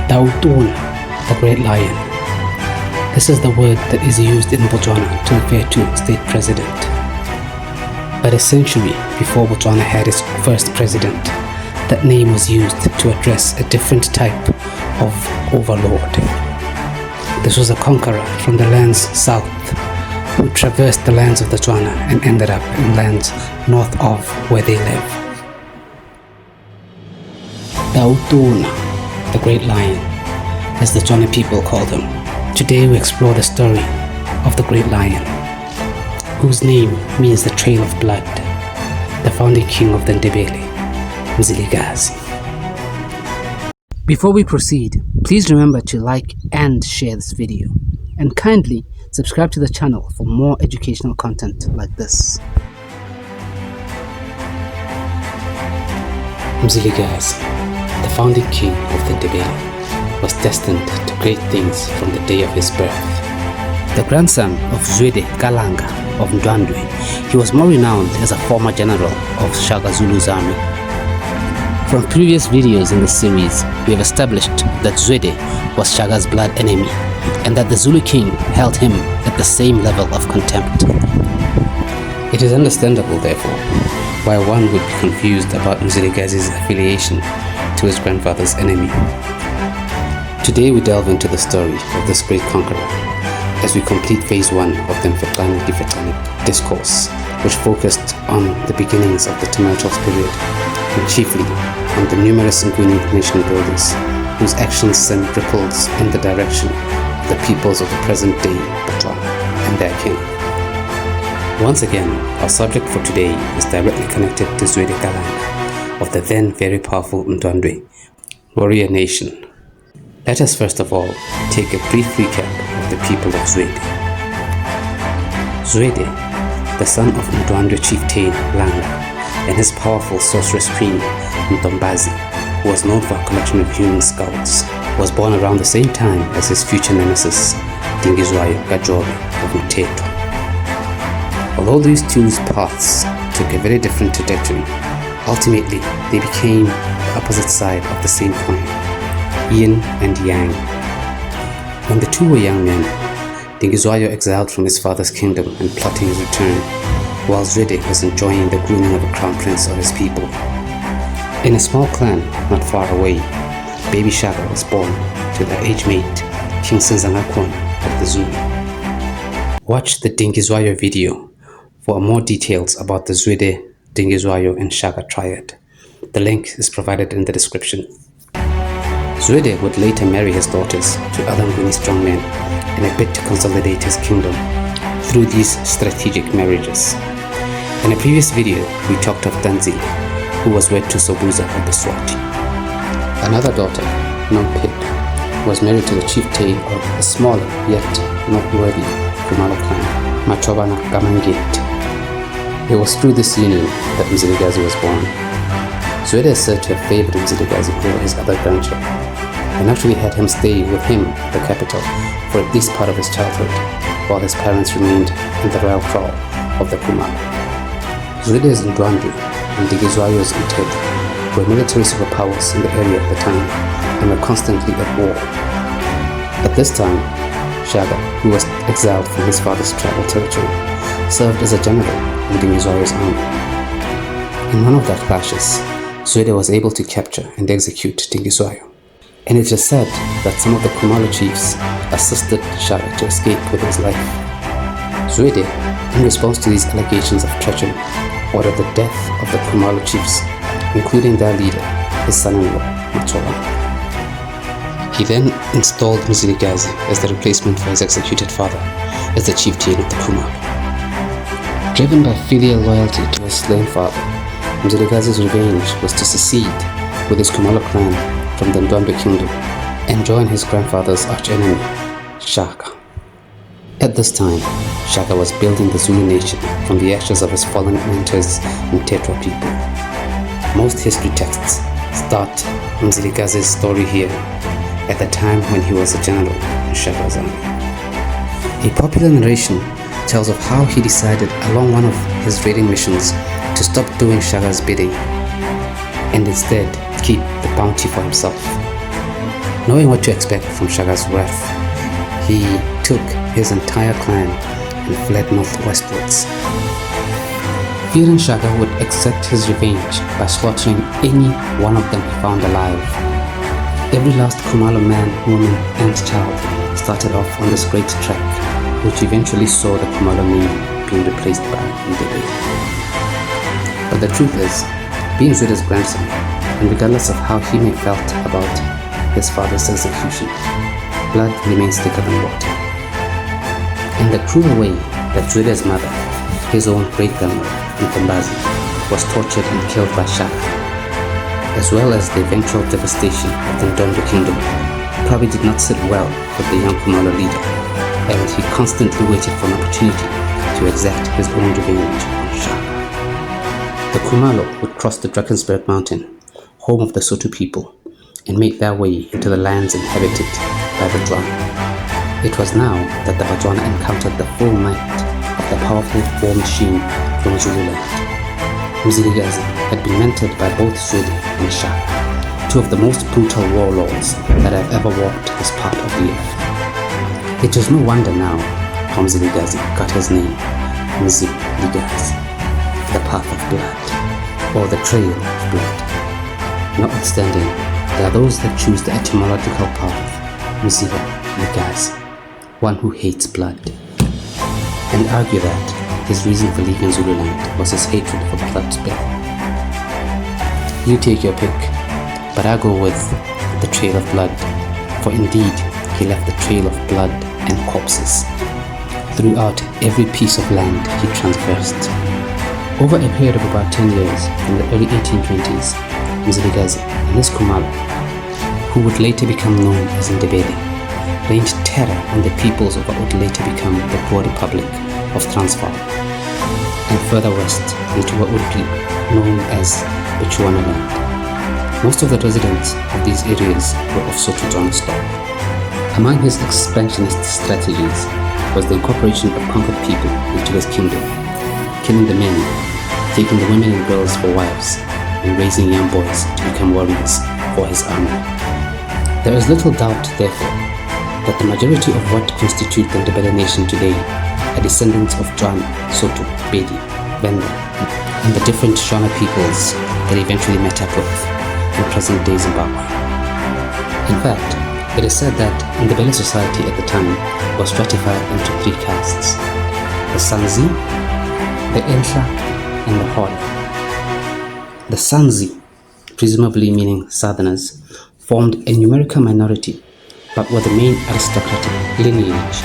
Dautuna, the Great Lion. This is the word that is used in Botswana to refer to state president. But a century before Botswana had its first president, that name was used to address a different type of overlord. This was a conqueror from the lands south who traversed the lands of Botswana and ended up in lands north of where they live. Dautuna, the Great Lion, as the Tswana people called him. Today we explore the story of the Great Lion, whose name means the trail of blood, the founding king of the Ndebele, Mzilikazi. Before we proceed, please remember to like and share this video, and kindly subscribe to the channel for more educational content like this. Mzilikazi, the founding king of the Ndebele, was destined to great things from the day of his birth. The grandson of Zwide of Ndwandwe, he was more renowned as a former general of Shaka Zulu's army. From previous videos in the series, we have established that Zwide was Shaka's blood enemy, and that the Zulu king held him at the same level of contempt. It is understandable, therefore, why one would be confused about Mzilikazi's affiliation to his grandfather's enemy. Today we delve into the story of this great conqueror as we complete phase 1 of the Mfecane discourse, which focused on the beginnings of the tumultuous period, and chiefly on the numerous Nguni nation builders whose actions sent ripples in the direction of the peoples of the present day Botswana and their king. Once again, our subject for today is directly connected to Zwide of the then very powerful Ndwandwe warrior nation. Let us first of all take a brief recap of the people of Zwide. Zwide, the son of Ndwandwe chieftain Langa, and his powerful sorceress queen Mtombazi, who was known for a collection of human skulls, was born around the same time as his future nemesis Zwide of Ndwandwe. Although these two paths took a very different trajectory, ultimately they became the opposite side of the same coin, yin and yang. When the two were young men, Zwide exiled from his father's kingdom and plotting his return, while Zwide was enjoying the grooming of a crown prince of his people. In a small clan not far away, baby Shaka was born to their age mate, King Senzangakona of the Zulu. Watch the Zwide video for more details about the Zwide, Zwide and Shaka triad. The link is provided in the description. Zwide would later marry his daughters to other Nguni strongmen in a bid to consolidate his kingdom through these strategic marriages. In a previous video, we talked of Danzi, who was wed to Sobuza of the Swati. Another daughter, Nompid, was married to the chieftain of a smaller yet noteworthy Kumalo clan, Machobana Gamangate. It was through this union that Mzilikazi was born. Zwide is said to have favored Mzilikazi over his other grandchildren, and actually had him stay with him at the capital for at least part of his childhood, while his parents remained in the royal kraal of the Kumalo. Zwide's Ndwandwe and Zwaide's Ndebele were military superpowers in the area at the time and were constantly at war. At this time, Shaka, who was exiled from his father's tribal territory, served as a general in Zwaide's army. In one of their clashes, Zwide was able to capture and execute Zwide, and it is said that some of the Kumalo chiefs assisted Shaka to escape with his life. Zwide, in response to these allegations of treachery, ordered the death of the Kumalo chiefs, including their leader, his son-in-law, Machobana. He then installed Mzilikazi as the replacement for his executed father as the chieftain of the Kumalo. Driven by filial loyalty to his slain father, Mzilikazi's revenge was to secede with his Kumalo clan from the Ndwandwe kingdom and join his grandfather's archenemy, Shaka. At this time, Shaka was building the Zulu nation from the ashes of his fallen mentors and Tetra people. Most history texts start Mzilikazi's story here, at the time when he was a general in Shaka's army. A popular narration tells of how he decided along one of his raiding missions to stop doing Shaka's bidding and instead keep the bounty for himself. Knowing what to expect from Shaka's wrath, he took his entire clan and fled northwestwards. Fearing Shaka would exact his revenge by slaughtering any one of them he found alive, every last Khumalo man, woman and child started off on this great trek, which eventually saw the Khumalo name being replaced by Ndebele. But the truth is, being Zwide's grandson, and regardless of how he may felt about his father's execution, blood remains thicker than water. In the cruel way that Zwide's mother, his own great-grandmother, Mfecane, was tortured and killed by Shaka, as well as the eventual devastation of the Ndwandwe kingdom, probably did not sit well with the young Khumalo leader, and he constantly waited for an opportunity to exact his own revenge on Shaka. The Khumalo would cross the Drakensberg mountain, home of the Sotho people, and make their way into the lands inhabited by the Tswana. It was now that the Batswana encountered the full might of the powerful war machine from Zululand. Mzilikazi had been mentored by both Zwide and Shaka, two of the most brutal warlords that have ever walked this part of the earth. It is no wonder now how Mzilikazi got his name, Mzilikazi, the path of blood, or the trail of blood. Notwithstanding, there are those that choose the etymological path, Mzilikazi, one who hates blood, and argue that his reason for leaving Zululand was his hatred for the blood spill. You take your pick, but I go with the trail of blood, for indeed he left the trail of blood and corpses throughout every piece of land he traversed. Over a period of about 10 years, in the early 1820s, Mzilikazi and his Khumalo, who would later become known as Ndebele, reigned terror on the peoples of what would later become the Boer Republic of Transvaal, and further west into what would be known as Bechuanaland. Most of the residents of these areas were of Sotho stock. Among his expansionist strategies was the incorporation of conquered people into his kingdom, killing the men, taking the women and girls for wives, and raising young boys to become warriors for his army. There is little doubt, therefore, that the majority of what constitute the Ndebele nation today are descendants of Tswana, Sotho, Bedi, Venda, and the different Shona peoples that eventually met up with in present-day Zimbabwe. In fact, it is said that Ndebele society at the time was stratified into three castes: the Sanzi, the Enhla, and the Hola. The Sanzi, presumably meaning Southerners, formed a numerical minority but were the main aristocratic lineage.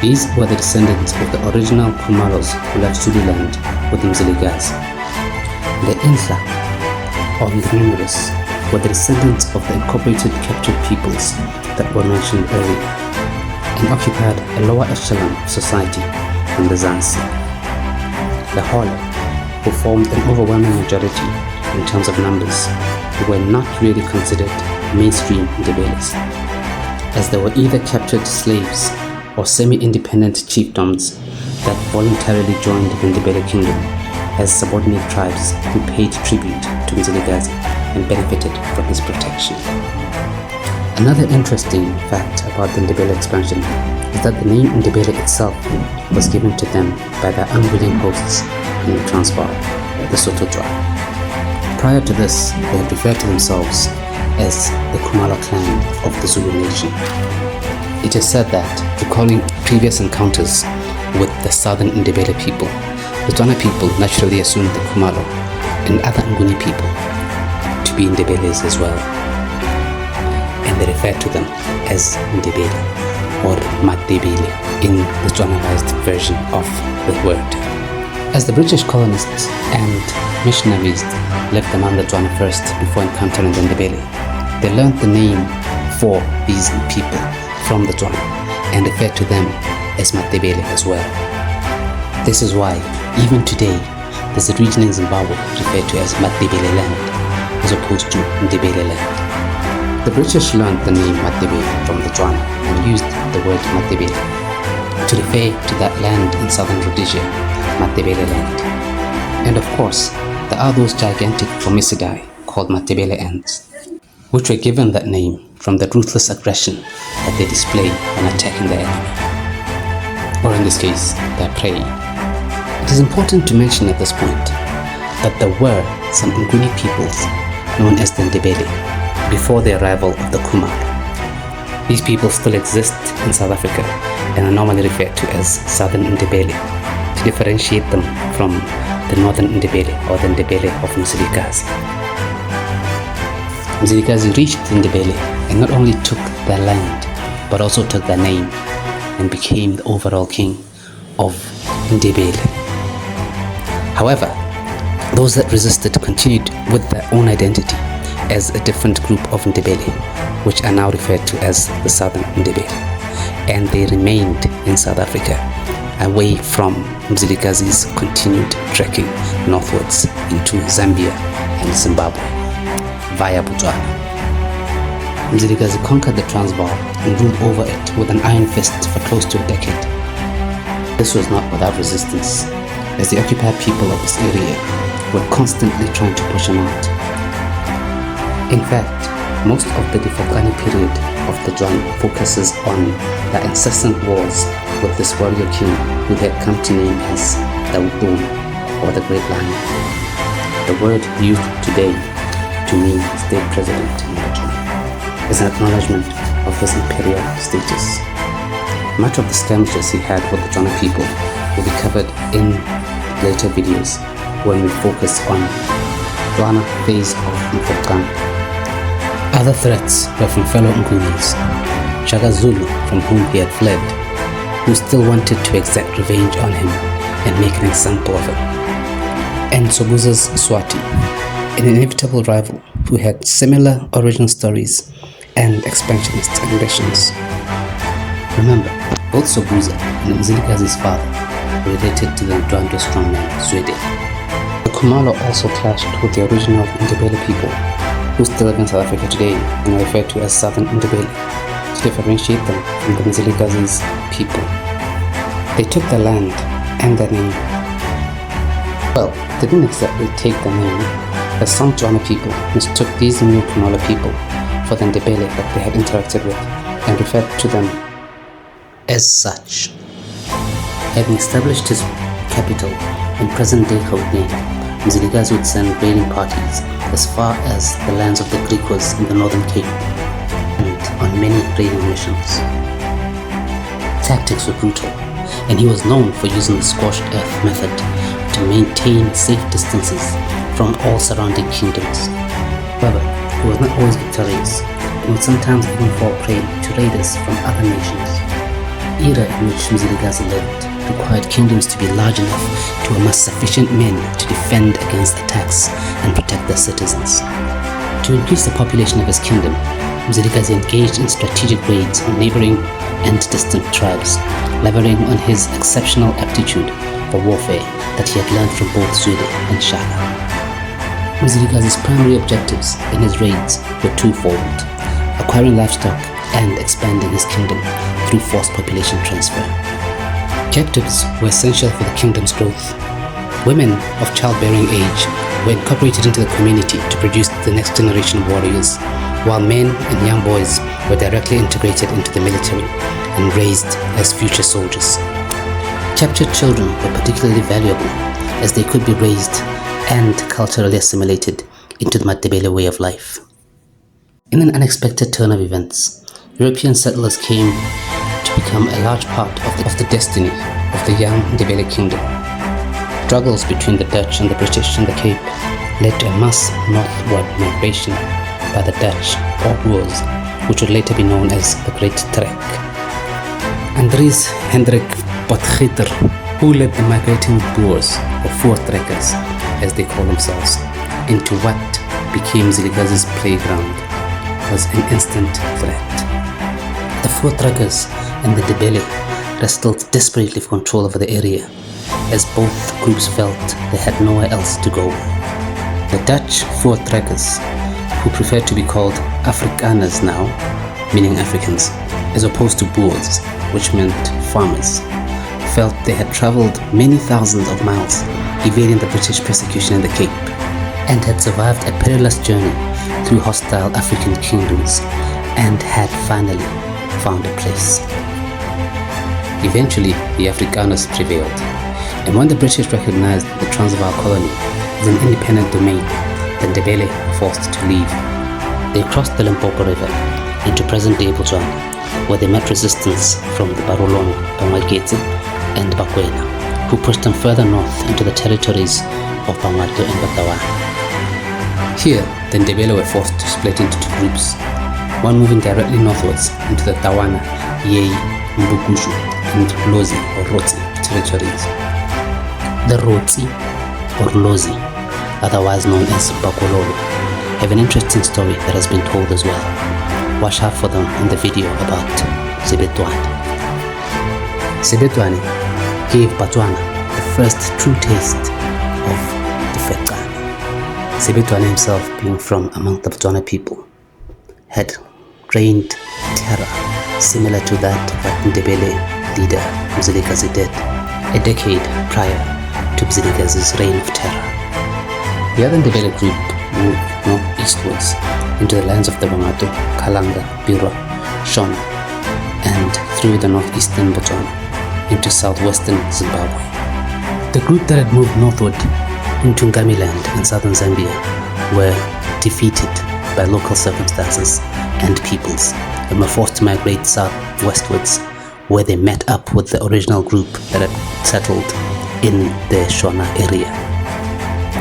These were the descendants of the original Khumalos who left Zululand with Mzilikazi. The Enhla, or the numerous, were the descendants of the incorporated captured peoples that were mentioned earlier, and occupied a lower echelon of society than the Zansi. The Hola, who formed an overwhelming majority in terms of numbers, were not really considered mainstream Ndebeles, as they were either captured slaves or semi-independent chiefdoms that voluntarily joined the Ndebele kingdom as subordinate tribes who paid tribute to Mzilikazi and benefited from his protection. Another interesting fact about the Ndebele expansion is that the name Ndebele itself was given to them by their unwilling hosts in the Transvaal, the Sotho tribe. Prior to this, they had referred to themselves as the Khumalo clan of the Zulu nation. It is said that, recalling previous encounters with the southern Ndebele people, the Tswana people naturally assumed the Khumalo and other Nguni people to be Ndebeles as well, and they referred to them as Ndebele or Madebele in the Tswanized version of the word. As the British colonists and missionaries lived among the Tswana first before encountering the Ndebele, they learned the name for these people from the Tswana and referred to them as Madebele as well. This is why, even today, there's a region in Zimbabwe referred to as Madebele land as opposed to Ndebele land. The British learned the name Madebele from the Tswana and used the word Madebele to refer to that land in southern Rhodesia, Madebele land. And of course, there are those gigantic formicidae called Madebele ants, which were given that name from the ruthless aggression that they display when attacking their enemy, or in this case, their prey. It is important to mention at this point that there were some Nguni peoples known as the Ndebele before the arrival of the Kumalo. These people still exist in South Africa and are normally referred to as Southern Ndebele to differentiate them from the Northern Ndebele or the Ndebele of Mzilikazi. Mzilikazi reached the Ndebele and not only took their land but also took their name and became the overall king of Ndebele. However, those that resisted continued with their own identity as a different group of Ndebele, which are now referred to as the Southern Ndebele, and they remained in South Africa away from Mzilikazi's continued trekking northwards into Zambia and Zimbabwe via Botswana. Mzilikazi conquered the Transvaal and ruled over it with an iron fist for close to a decade. This was not without resistance, as the occupied people of this area were constantly trying to push him out. In fact, most of the Difaqane period of the Ndwandwe focuses on the incessant wars with this warrior king who had come to name as Daudun, or the Great Lion. The word used today to mean state president in Botswana is an acknowledgement of his imperial status. Much of the skirmishes he had with the Ndwandwe people will be covered in later videos when we focus on Ndwandwe phase of Mfecane. Other threats were from fellow Ngunis, Shaka Zulu, from whom he had fled, who still wanted to exact revenge on him and make an example of him, and Sobuza's Swati, an inevitable rival who had similar origin stories and expansionist ambitions. Remember, both Sobuza and Mzilikazi's father were related to the Ndwandwe strongman Zwide. The Kumalo also clashed with the original Ndebele people, who still live in South Africa today and are referred to as Southern Ndebele to differentiate them from the Mzilikazi's people. They took their land and their name. Well, they didn't exactly take their name, as some Ndwandwe people mistook these new Kumalo people for the Ndebele that they had interacted with and referred to them as such. Having established his capital in present-day Gauteng, Mzilikazi would send raiding parties as far as the lands of the Griquas in the Northern Cape and on many raiding missions. Tactics were brutal, and he was known for using the scorched earth method to maintain safe distances from all surrounding kingdoms. However, he was not always victorious and would sometimes even fall prey to raiders from other nations. The era in which Mzilikazi lived required kingdoms to be large enough to amass sufficient men to defend against attacks and protect their citizens. To increase the population of his kingdom, Mzilikazi engaged in strategic raids on neighboring and distant tribes, leveraging on his exceptional aptitude for warfare that he had learned from both Zwide and Shaka. Mzilikazi's primary objectives in his raids were twofold: acquiring livestock and expanding his kingdom through forced population transfer. Captives were essential for the kingdom's growth. Women of childbearing age were incorporated into the community to produce the next generation of warriors, while men and young boys were directly integrated into the military and raised as future soldiers. Captured children were particularly valuable as they could be raised and culturally assimilated into the Ndebele way of life. In an unexpected turn of events, European settlers came to become a large part of the destiny of the young Ndebele kingdom. Struggles between the Dutch and the British in the Cape led to a mass northward migration by the Dutch or Boers, which would later be known as the Great Trek. Andries Hendrik Potgieter, who led the migrating Boers, or Voortrekkers as they call themselves, into what became Mzilikazi's playground, was an instant threat. The Voortrekkers and the Ndebele wrestled desperately for control over the area, as both groups felt they had nowhere else to go. The Dutch Voortrekkers, who preferred to be called Afrikaners now, meaning Africans, as opposed to Boers, which meant farmers, felt they had traveled many thousands of miles evading the British persecution in the Cape, and had survived a perilous journey through hostile African kingdoms and had finally found a place. Eventually, the Afrikaners prevailed, and when the British recognized the Transvaal colony as an independent domain, the Ndebele were forced to leave. They crossed the Limpopo River into present-day Botswana, where they met resistance from the Barolong, Bangwagetse, and Bakwena, who pushed them further north into the territories of Bangwato and Batawa. Here, the Ndebele were forced to split into two groups, one moving directly northwards into the Tawana, Yei, Mbukushu, and Lozi or Rotsi territories. The Rotsi or Lozi, otherwise known as Bakololo, have an interesting story that has been told as well. Watch out for them in the video about Sebetwane. Sebetwane gave Botswana the first true taste of Difaqane. Sebetwane himself, being from among the Botswana people, had reigned terror similar to that Ndebele leader Mzilikazi did a decade prior to Mzilikazi's reign of terror. The other Ndebele group moved northeastwards into the lands of the Bangwato, Kalanga, Birwa, Shona, and through the northeastern Botswana into southwestern Zimbabwe. The group that had moved northward into Ngamiland and southern Zambia were defeated by local circumstances and peoples and were forced to migrate southwestwards, where they met up with the original group that had settled in the Shona area.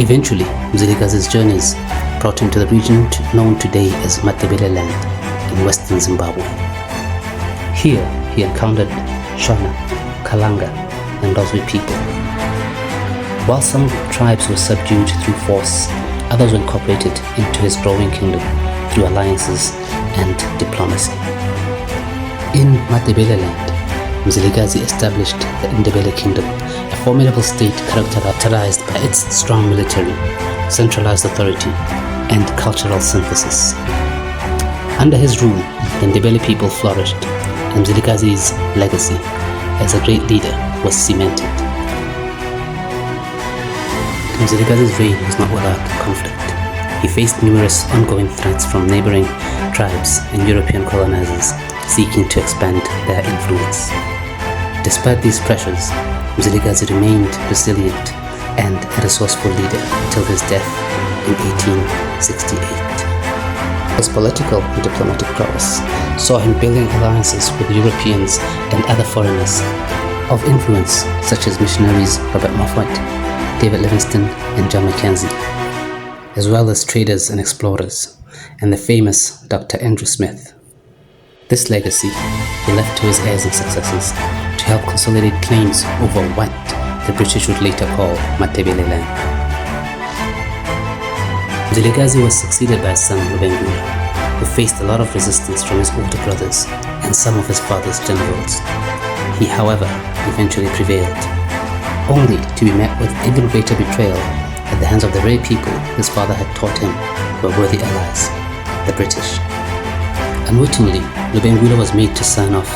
Eventually, Mzilikazi's journeys brought him to the region known today as Ndebele land in western Zimbabwe. Here, he encountered Shona, Kalanga, and Ndwandwe people. While some tribes were subdued through force, others were incorporated into his growing kingdom through alliances and diplomacy. In Ndebele land, Mzilikazi established the Ndebele kingdom, a formidable state characterized by its strong military, centralized authority, and cultural synthesis. Under his rule, the Ndebele people flourished, and Mzilikazi's legacy as a great leader was cemented. Mzilikazi's reign was not without conflict. He faced numerous ongoing threats from neighboring tribes and European colonizers seeking to expand their influence. Despite these pressures, Mzilikazi remained resilient and a resourceful leader until his death in 1868. His political and diplomatic prowess saw him building alliances with Europeans and other foreigners of influence such as missionaries Robert Moffat, David Livingstone, and John Mackenzie, as well as traders and explorers, and the famous Dr. Andrew Smith. This legacy he left to his heirs and successors to help consolidate claims over what the British would later call Ndebele land. Mzilikazi was succeeded by his son Lubengula, who faced a lot of resistance from his older brothers and some of his father's generals. He, however, eventually prevailed, only to be met with even greater betrayal at the hands of the very people his father had taught him were worthy allies, the British. Unwittingly, Lubengula was made to sign off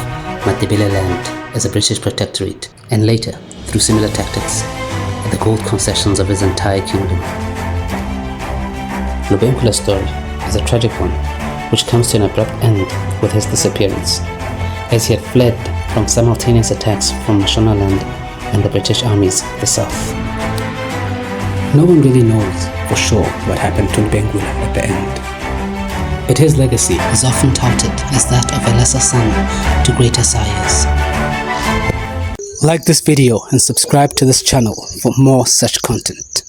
Ndebele land as a British protectorate, and later, through similar tactics, at the gold concessions of his entire kingdom. Lubengula's story is a tragic one, which comes to an abrupt end with his disappearance, as he had fled from simultaneous attacks from Mashonaland and the British armies of the south. No one really knows for sure what happened to Lubengula at the end, but his legacy is often touted as that of a lesser son to greater sires. Like this video and subscribe to this channel for more such content.